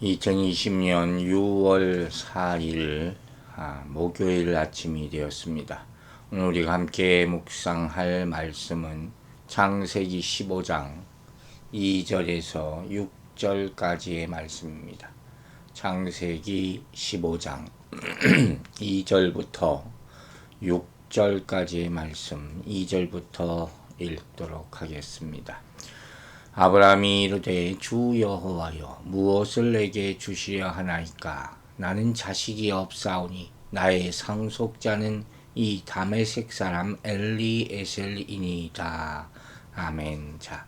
2020년 6월 4일 목요일 아침이 되었습니다. 오늘 우리가 함께 묵상할 말씀은 창세기 15장 2절에서 6절까지의 말씀입니다. 창세기 15장 2절부터 6절까지의 말씀, 2절부터 읽도록 하겠습니다. 아브라함이 이르되 주 여호와여 무엇을 내게 주시려 하나이까? 나는 자식이 없사오니 나의 상속자는 이 다메섹 사람 엘리에셀이니이다. 아멘. 자,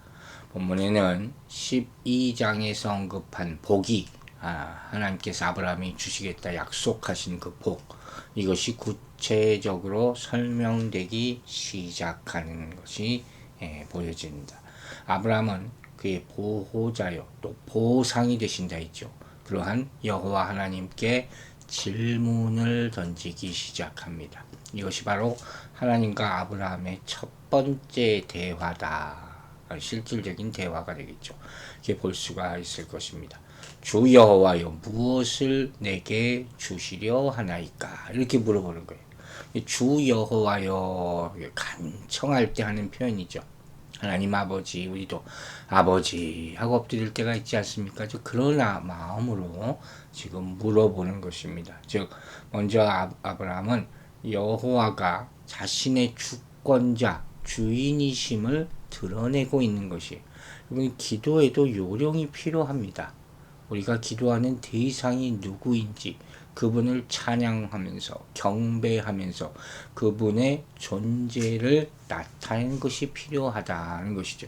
본문에는 12장에서 언급한 복이 하나님께서 아브라함이 주시겠다 약속하신 그 복, 이것이 구체적으로 설명되기 시작하는 것이 보여집니다. 아브라함은 그의 보호자요 또 보상이 되신 자이죠. 그러한 여호와 하나님께 질문을 던지기 시작합니다. 이것이 바로 하나님과 아브라함의 첫 번째 대화다. 실질적인 대화가 되겠죠. 이렇게 볼 수가 있을 것입니다. 주 여호와여 무엇을 내게 주시려 하나이까? 이렇게 물어보는 거예요. 주 여호와여 간청할 때 하는 표현이죠. 하나님 아버지, 우리도 아버지 하고 엎드릴 때가 있지 않습니까? 그런 마음으로 지금 물어보는 것입니다. 즉 먼저 아브라함은 여호와가 자신의 주권자, 주인이심을 드러내고 있는 것이에요. 여러분, 기도에도 요령이 필요합니다. 우리가 기도하는 대상이 누구인지 그분을 찬양하면서 경배하면서 그분의 존재를 나타내는 것이 필요하다는 것이죠.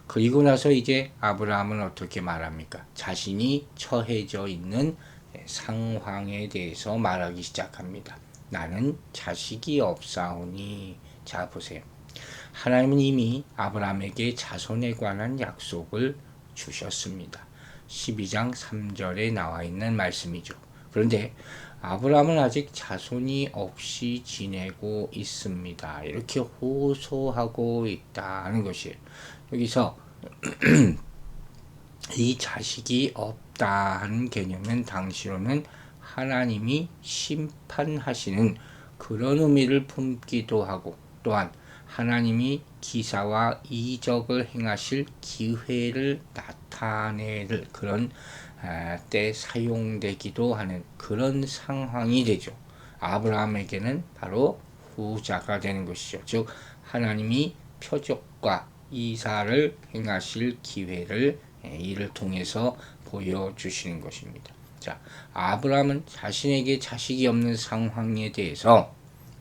그리고 나서 이제 아브라함은 어떻게 말합니까? 자신이 처해져 있는 상황에 대해서 말하기 시작합니다. 나는 자식이 없사오니. 자, 보세요. 하나님은 이미 아브라함에게 자손에 관한 약속을 주셨습니다. 12장 3절에 나와 있는 말씀이죠. 그런데 아브라함은 아직 자손이 없이 지내고 있습니다. 이렇게 호소하고 있다는 것이에요. 여기서 이 자식이 없다는 개념은 당시로는 하나님이 심판하시는 그런 의미를 품기도 하고, 또한 하나님이 기사와 이적을 행하실 기회를 나타낼 그런 때 사용되기도 하는 그런 상황이 되죠. 아브라함에게는 바로 후자가 되는 것이죠. 즉 하나님이 표적과 이사를 행하실 기회를 이를 통해서 보여주시는 것입니다. 자, 아브라함은 자신에게 자식이 없는 상황에 대해서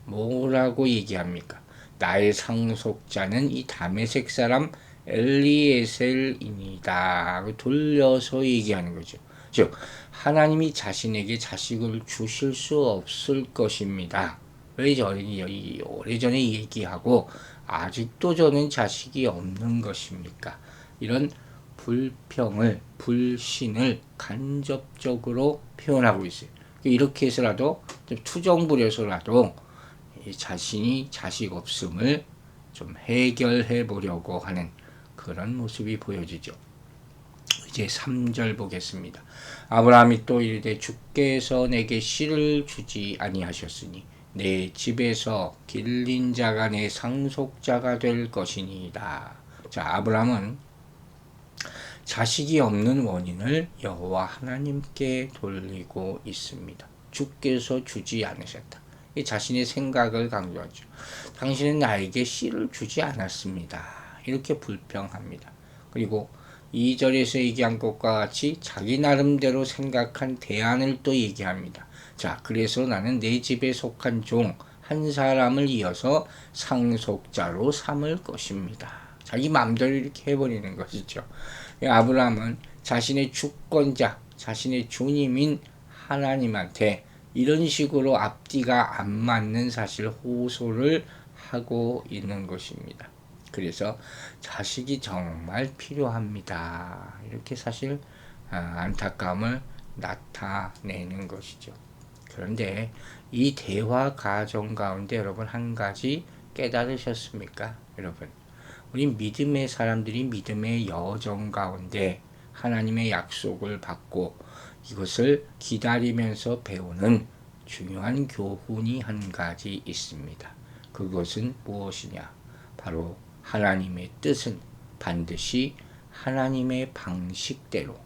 뭐라고 얘기합니까? 나의 상속자는 이 다메섹 사람 엘리에셀이니다. 돌려서 얘기하는 거죠. 즉 하나님이 자신에게 자식을 주실 수 없을 것입니다. 왜 오래전에 얘기하고 아직도 저는 자식이 없는 것입니까? 이런 불평을, 불신을 간접적으로 표현하고 있어요. 이렇게 해서라도 좀 투정 부려서라도 자신이 자식 없음을 좀 해결해 보려고 하는 그런 모습이 보여지죠. 이제 3절 보겠습니다. 아브라함이 또 이르되 주께서 내게 씨를 주지 아니하셨으니 내 집에서 길린 자가 내 상속자가 될 것이니이다. 자, 아브라함은 자식이 없는 원인을 여호와 하나님께 돌리고 있습니다. 주께서 주지 않으셨다. 자신의 생각을 강조하죠. 당신은 나에게 씨를 주지 않았습니다. 이렇게 불평합니다. 그리고 2절에서 얘기한 것과 같이 자기 나름대로 생각한 대안을 또 얘기합니다. 자, 그래서 나는 내 집에 속한 종 한 사람을 이어서 상속자로 삼을 것입니다. 자기 마음대로 이렇게 해버리는 것이죠. 아브라함은 자신의 주권자, 자신의 주님인 하나님한테 이런 식으로 앞뒤가 안 맞는 사실 호소를 하고 있는 것입니다. 그래서 자식이 정말 필요합니다. 이렇게 사실 안타까움을 나타내는 것이죠. 그런데 이 대화 과정 가운데 여러분 한 가지 깨달으셨습니까? 여러분, 우리 믿음의 사람들이 믿음의 여정 가운데 하나님의 약속을 받고 이것을 기다리면서 배우는 중요한 교훈이 한 가지 있습니다. 그것은 무엇이냐? 바로 하나님의 뜻은 반드시 하나님의 방식대로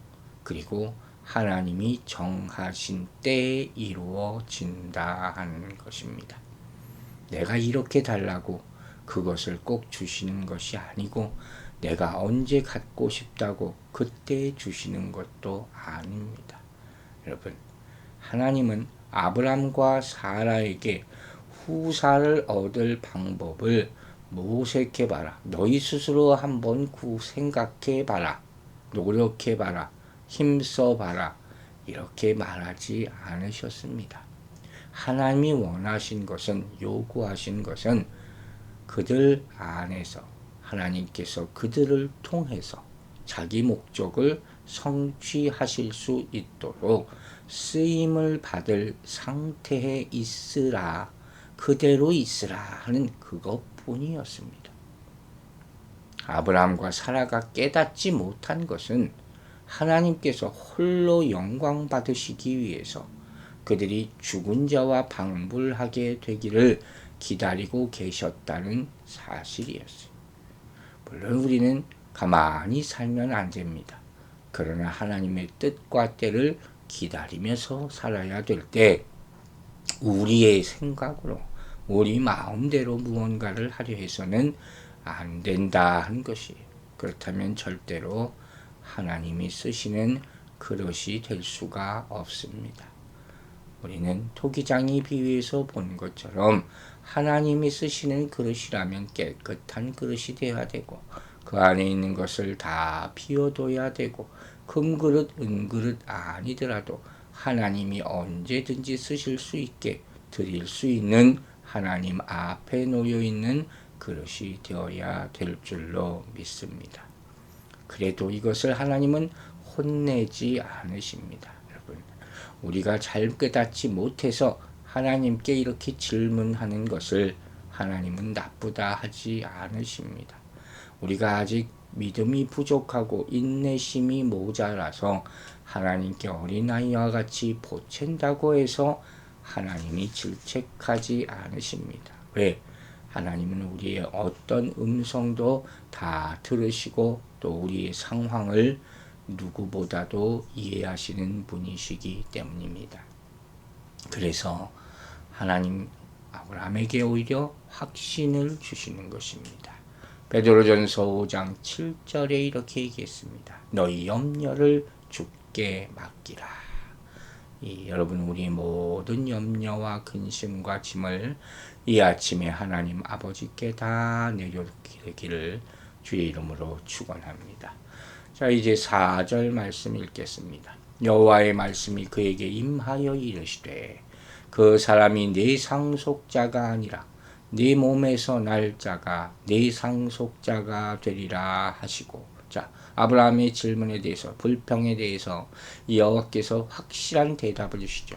그리고 하나님이 정하신 때에 이루어진다 하는 것입니다. 내가 이렇게 달라고 그것을 꼭 주시는 것이 아니고 내가 언제 갖고 싶다고 그때 주시는 것도 아닙니다. 여러분, 하나님은 아브람과 사라에게 후사를 얻을 방법을 모색해봐라. 너희 스스로 한번 생각해봐라. 노력해봐라. 힘써봐라. 이렇게 말하지 않으셨습니다. 하나님이 원하신 것은, 요구하신 것은 그들 안에서 하나님께서 그들을 통해서 자기 목적을 성취하실 수 있도록 쓰임을 받을 상태에 있으라, 그대로 있으라 하는 그것뿐이었습니다. 아브라함과 사라가 깨닫지 못한 것은 하나님께서 홀로 영광 받으시기 위해서 그들이 죽은 자와 방불하게 되기를 기다리고 계셨다는 사실이었어요. 물론 우리는 가만히 살면 안 됩니다. 그러나 하나님의 뜻과 때를 기다리면서 살아야 될 때 우리의 생각으로 우리 마음대로 무언가를 하려 해서는 안 된다 하는 것이에요. 그렇다면 절대로 하나님이 쓰시는 그릇이 될 수가 없습니다. 우리는 토기장이 비유해서 본 것처럼 하나님이 쓰시는 그릇이라면 깨끗한 그릇이 되어야 되고 그 안에 있는 것을 다 비워둬야 되고 금그릇, 은그릇 아니더라도 하나님이 언제든지 쓰실 수 있게 드릴 수 있는 하나님 앞에 놓여있는 그릇이 되어야 될 줄로 믿습니다. 그래도 이것을 하나님은 혼내지 않으십니다. 여러분, 우리가 잘 깨닫지 못해서 하나님께 이렇게 질문하는 것을 하나님은 나쁘다 하지 않으십니다. 우리가 아직 믿음이 부족하고 인내심이 모자라서 하나님께 어린아이와 같이 보챈다고 해서 하나님이 질책하지 않으십니다. 왜? 하나님은 우리의 어떤 음성도 다 들으시고 또 우리의 상황을 누구보다도 이해하시는 분이시기 때문입니다. 그래서 하나님 아브라함에게 오히려 확신을 주시는 것입니다. 베드로전서 5장 7절에 이렇게 얘기했습니다. 너희 염려를 주께 맡기라. 여러분, 우리 모든 염려와 근심과 짐을 이 아침에 하나님 아버지께 다 내려드리기를 주의 이름으로 축원합니다. 자, 이제 4절 말씀 읽겠습니다. 여호와의 말씀이 그에게 임하여 이르시되 그 사람이 내 상속자가 아니라 네 몸에서 날 자가 네 상속자가 되리라 하시고, 자, 아브라함의 질문에 대해서, 불평에 대해서 여호와께서 확실한 대답을 주시죠.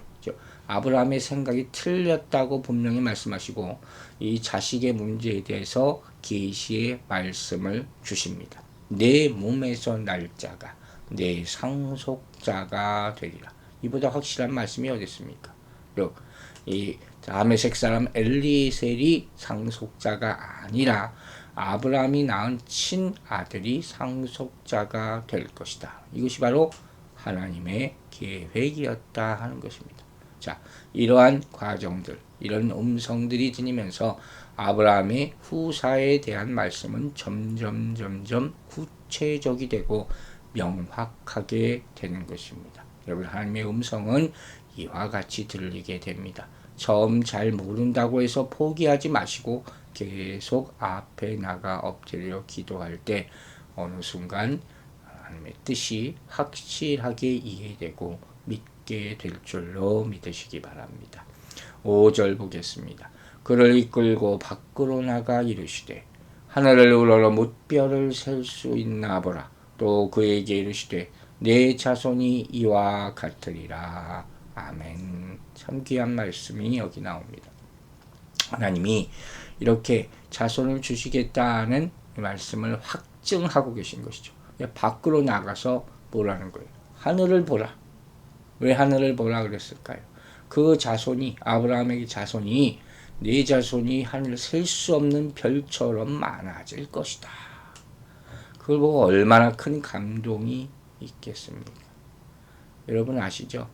아브라함의 생각이 틀렸다고 분명히 말씀하시고 이 자식의 문제에 대해서 계시의 말씀을 주십니다. 내 몸에서 날 자가 내 상속자가 되리라. 이보다 확실한 말씀이 어디 있습니까? 이 다메섹 사람 엘리에셀이 상속자가 아니라 아브라함이 낳은 친아들이 상속자가 될 것이다. 이것이 바로 하나님의 계획이었다 하는 것입니다. 자, 이러한 과정들, 이런 음성들이 들리면서 아브라함의 후사에 대한 말씀은 점점 구체적이 되고 명확하게 되는 것입니다. 여러분, 하나님의 음성은 이와 같이 들리게 됩니다. 처음 잘 모른다고 해서 포기하지 마시고 계속 앞에 나가 엎드려 기도할 때 어느 순간 하나님의 뜻이 확실하게 이해되고 믿게 될 줄로 믿으시기 바랍니다. 5절 보겠습니다. 그를 이끌고 밖으로 나가 이르시되 하늘을 우러러 뭇별을 셀 수 있나 보라. 또 그에게 이르시되 내 자손이 이와 같으리라. 아멘. 참 귀한 말씀이 여기 나옵니다. 하나님이 이렇게 자손을 주시겠다는 말씀을 확증하고 계신 것이죠. 밖으로 나가서 보라는 거예요. 하늘을 보라. 왜 하늘을 보라 그랬을까요? 그 자손이, 아브라함의 자손이, 네 자손이 하늘 셀 수 없는 별처럼 많아질 것이다. 그걸 보고 얼마나 큰 감동이 있겠습니까? 여러분 아시죠?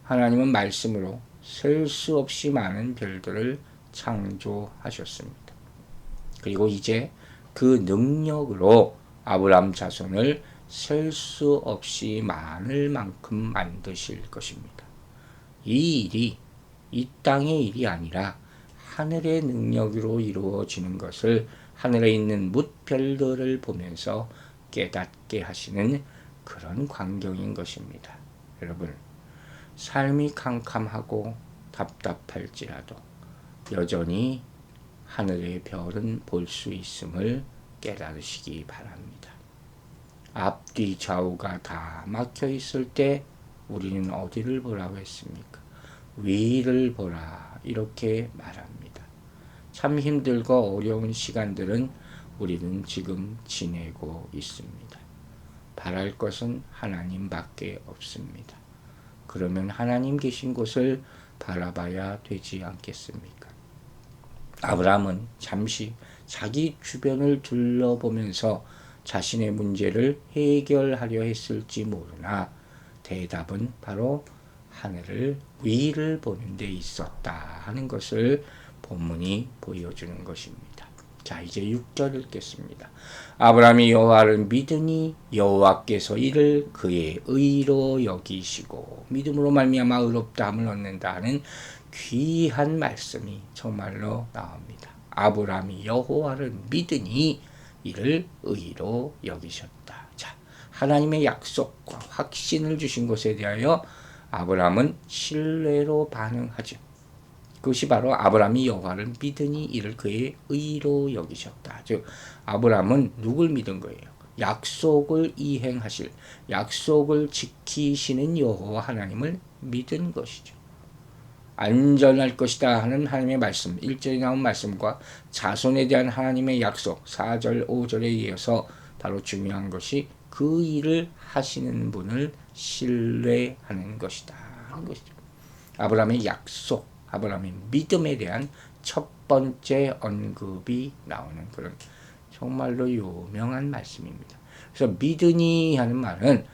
하나님은 말씀으로 셀 수 없이 많은 별들을 창조하셨습니다. 그리고 이제 그 능력으로 아브라함 자손을 셀 수 없이 많을 만큼 만드실 것입니다. 이 일이 이 땅의 일이 아니라 하늘의 능력으로 이루어지는 것을 하늘에 있는 뭇별들을 보면서 깨닫게 하시는 그런 광경인 것입니다. 여러분, 삶이 캄캄하고 답답할지라도 여전히 하늘의 별은 볼 수 있음을 깨달으시기 바랍니다. 앞뒤 좌우가 다 막혀 있을 때 우리는 어디를 보라고 했습니까? 위를 보라 이렇게 말합니다. 참 힘들고 어려운 시간들은 우리는 지금 지내고 있습니다. 바랄 것은 하나님밖에 없습니다. 그러면 하나님 계신 곳을 바라봐야 되지 않겠습니까? 아브라함은 잠시 자기 주변을 둘러보면서 자신의 문제를 해결하려 했을지 모르나 대답은 바로 하늘을 위를 보는 데 있었다 하는 것을 본문이 보여주는 것입니다. 자, 이제 6절 읽겠습니다. 아브라함이 여호와를 믿으니 여호와께서 이를 그의 의로 여기시고 믿음으로 말미암아 의롭다함을 얻는다 하는 귀한 말씀이 정말로 나옵니다. 아브라함이 여호와를 믿으니 이를 의로 여기셨다. 자, 하나님의 약속과 확신을 주신 것에 대하여 아브라함은 신뢰로 반응하죠. 그것이 바로 아브라함이 여호와를 믿으니 이를 그의 의로 여기셨다. 즉 아브라함은 누굴 믿은 거예요? 약속을 이행하실, 약속을 지키시는 여호와 하나님을 믿은 것이죠. 안전할 것이다 하는 하나님의 말씀, 1절에 나온 말씀과 자손에 대한 하나님의 약속, 4절, 5절에 이어서 바로 중요한 것이 그 일을 하시는 분을 신뢰하는 것이다 하는 것이죠. 아브라함의 약속, 아브라함의 믿음에 대한 첫 번째 언급이 나오는 그런 정말로 유명한 말씀입니다. 그래서 믿으니 하는 말은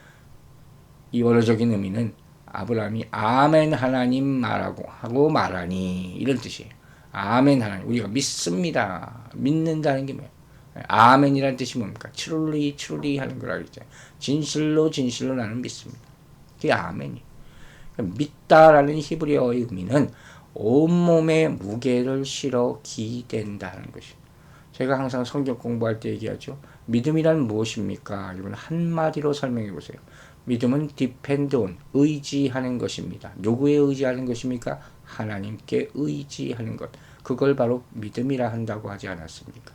이 원어적인 의미는 아브라함이 아멘 하나님 말하고 하고 말하니 이런 뜻이에요. 아멘 하나님, 우리가 믿습니다. 믿는다는 게 뭐예요? 아멘이라는 뜻이 뭡니까? truly truly 하는 거라 그랬잖아요. 진실로 진실로 나는 믿습니다. 그게 아멘이에요. 믿다라는 히브리어의 의미는 온몸에 무게를 실어 기댄다는 것이에요. 제가 항상 성경 공부할 때 얘기하죠. 믿음이란 무엇입니까? 이건 한마디로 설명해 보세요. 믿음은 depend on, 의지하는 것입니다. 누구에 의지하는 것입니까? 하나님께 의지하는 것. 그걸 바로 믿음이라 한다고 하지 않았습니까?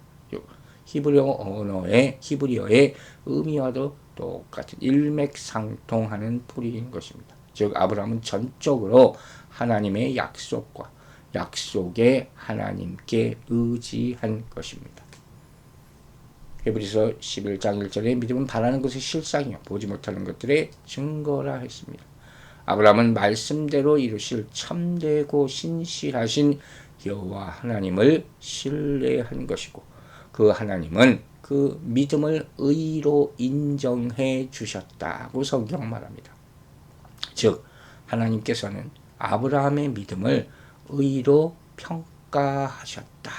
히브리어의 의미와도 똑같은 일맥상통하는 풀이인 것입니다. 즉 아브라함은 전적으로 하나님의 약속과 약속에 하나님께 의지한 것입니다. 히브리서 11장 1절에 믿음은 바라는 것의 실상이요 보지 못하는 것들의 증거라 했습니다. 아브라함은 말씀대로 이루실 참되고 신실하신 여호와 하나님을 신뢰한 것이고 그 하나님은 그 믿음을 의로 인정해 주셨다고 성경 말합니다. 즉 하나님께서는 아브라함의 믿음을 의로 평가하셨다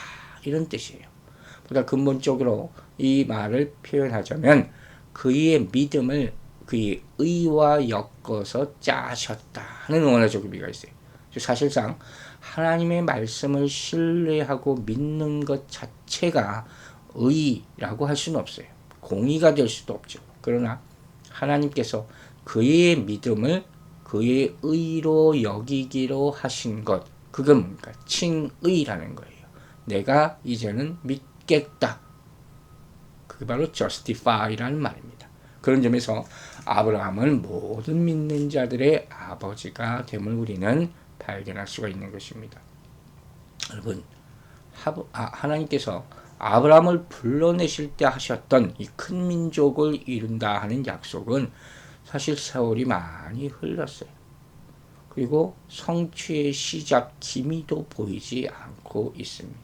이런 뜻이에요. 보다 근본적으로 이 말을 표현하자면 그의 믿음을 그의 의와 엮어서 짜셨다 하는 원어적 의미가 있어요. 사실상 하나님의 말씀을 신뢰하고 믿는 것 자체가 의라고 할 수는 없어요. 공의가 될 수도 없죠. 그러나 하나님께서 그의 믿음을 그의 의로 여기기로 하신 것, 그건 뭔가 칭의라는 거예요. 내가 이제는 믿겠다. 그게 바로 justify라는 말입니다. 그런 점에서 아브라함은 모든 믿는 자들의 아버지가 됨을 우리는 발견할 수가 있는 것입니다. 여러분, 하나님께서 아브라함을 불러내실 때 하셨던 이 큰 민족을 이룬다 하는 약속은 사실 세월이 많이 흘렀어요. 그리고 성취의 시작 기미도 보이지 않고 있습니다.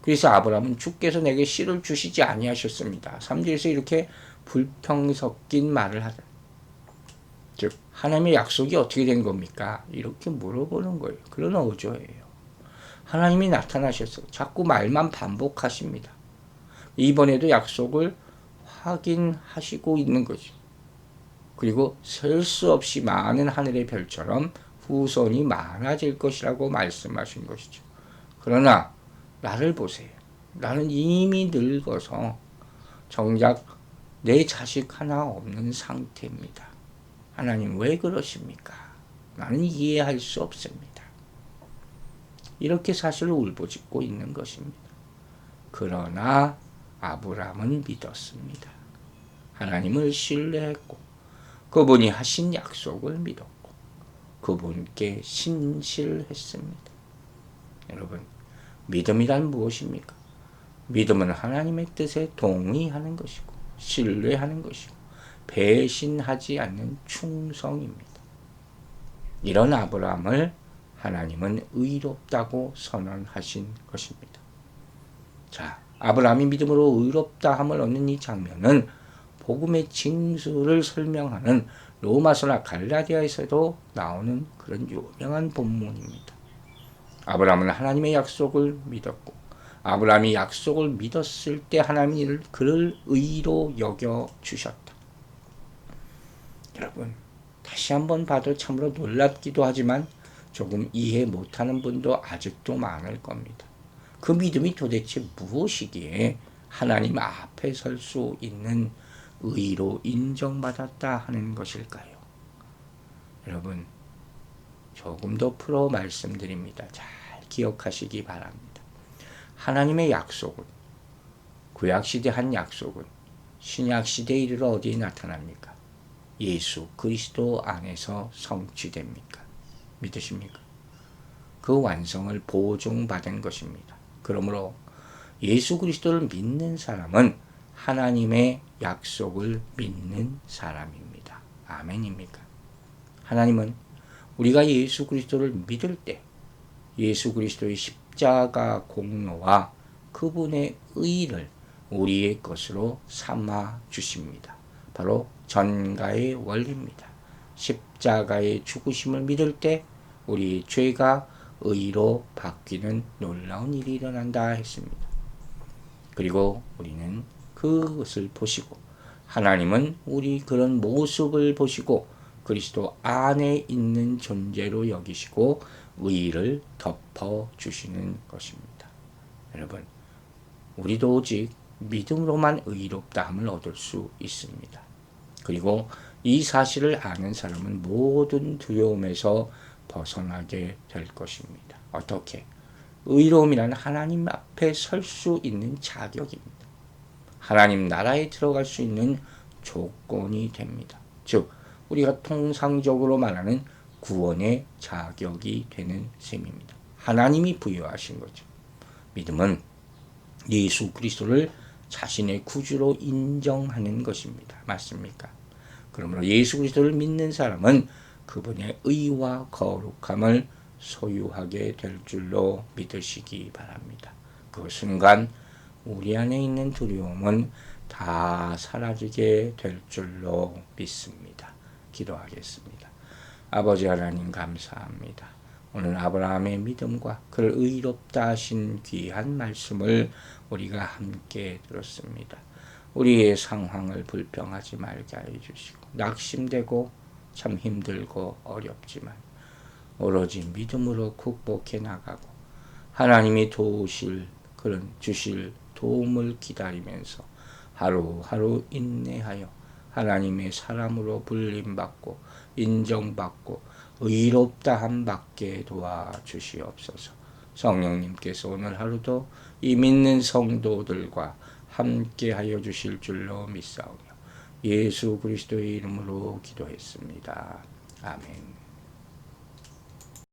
그래서 아브라함은 주께서 내게 씨를 주시지 아니하셨습니다. 3절에서 이렇게 불평 섞인 말을 하다. 즉 하나님의 약속이 어떻게 된 겁니까? 이렇게 물어보는 거예요. 그런 어조예요. 하나님이 나타나셔서 자꾸 말만 반복하십니다. 이번에도 약속을 확인하시고 있는 거죠. 그리고 셀 수 없이 많은 하늘의 별처럼 후손이 많아질 것이라고 말씀하신 것이죠. 그러나 나를 보세요. 나는 이미 늙어서 정작 내 자식 하나 없는 상태입니다. 하나님 왜 그러십니까? 나는 이해할 수 없습니다. 이렇게 사실을 울부짖고 있는 것입니다. 그러나 아브라함은 믿었습니다. 하나님을 신뢰했고 그분이 하신 약속을 믿었고 그분께 신실했습니다. 여러분, 믿음이란 무엇입니까? 믿음은 하나님의 뜻에 동의하는 것이고 신뢰하는 것이고 배신하지 않는 충성입니다. 이런 아브라함을 하나님은 의롭다고 선언하신 것입니다. 자, 아브라함이 믿음으로 의롭다함을 얻는 이 장면은 복음의 징수를 설명하는 로마서나 갈라디아에서도 나오는 그런 유명한 본문입니다. 아브라함은 하나님의 약속을 믿었고 아브라함이 약속을 믿었을 때 하나님이 그를 의로 여겨주셨다. 여러분, 다시 한번 봐도 참으로 놀랍기도 하지만 조금 이해 못하는 분도 아직도 많을 겁니다. 그 믿음이 도대체 무엇이기에 하나님 앞에 설 수 있는 의로 인정받았다 하는 것일까요? 여러분, 조금 더 풀어 말씀드립니다. 잘 기억하시기 바랍니다. 하나님의 약속은, 구약시대 한 약속은 신약시대에 이르러 어디에 나타납니까? 예수 그리스도 안에서 성취됩니까? 믿으십니까? 그 완성을 보증받은 것입니다. 그러므로 예수 그리스도를 믿는 사람은 하나님의 약속을 믿는 사람입니다. 아멘입니까? 하나님은 우리가 예수 그리스도를 믿을 때 예수 그리스도의 십자가 공로와 그분의 의를 우리의 것으로 삼아 주십니다. 바로 전가의 원리입니다. 십자가의 죽으심을 믿을 때 우리 죄가 의로 바뀌는 놀라운 일이 일어난다 했습니다. 그리고 우리는 그것을 보시고 하나님은 우리 그런 모습을 보시고 그리스도 안에 있는 존재로 여기시고 의를 덮어주시는 것입니다. 여러분, 우리도 오직 믿음으로만 의롭다함을 얻을 수 있습니다. 그리고 이 사실을 아는 사람은 모든 두려움에서 벗어나게 될 것입니다. 어떻게? 의로움이란 하나님 앞에 설 수 있는 자격입니다. 하나님 나라에 들어갈 수 있는 조건이 됩니다. 즉, 우리가 통상적으로 말하는 구원의 자격이 되는 셈입니다. 하나님이 부여하신 거죠. 믿음은 예수 그리스도를 자신의 구주로 인정하는 것입니다. 맞습니까? 그러므로 예수 그리스도를 믿는 사람은 그분의 의와 거룩함을 소유하게 될 줄로 믿으시기 바랍니다. 그 순간 우리 안에 있는 두려움은 다 사라지게 될 줄로 믿습니다. 기도하겠습니다. 아버지 하나님 감사합니다. 오늘 아브라함의 믿음과 그를 의롭다 하신 귀한 말씀을 우리가 함께 들었습니다. 우리의 상황을 불평하지 말게 해주시고 낙심되고 참 힘들고 어렵지만 오로지 믿음으로 극복해 나가고 하나님이 도우실 그런 주실 도움을 기다리면서 하루하루 인내하여 하나님의 사람으로 불림받고 인정받고 의롭다함 받게 도와주시옵소서. 성령님께서 오늘 하루도 이 믿는 성도들과 함께하여 주실 줄로 믿사오며 예수 그리스도의 이름으로 기도했습니다. 아멘.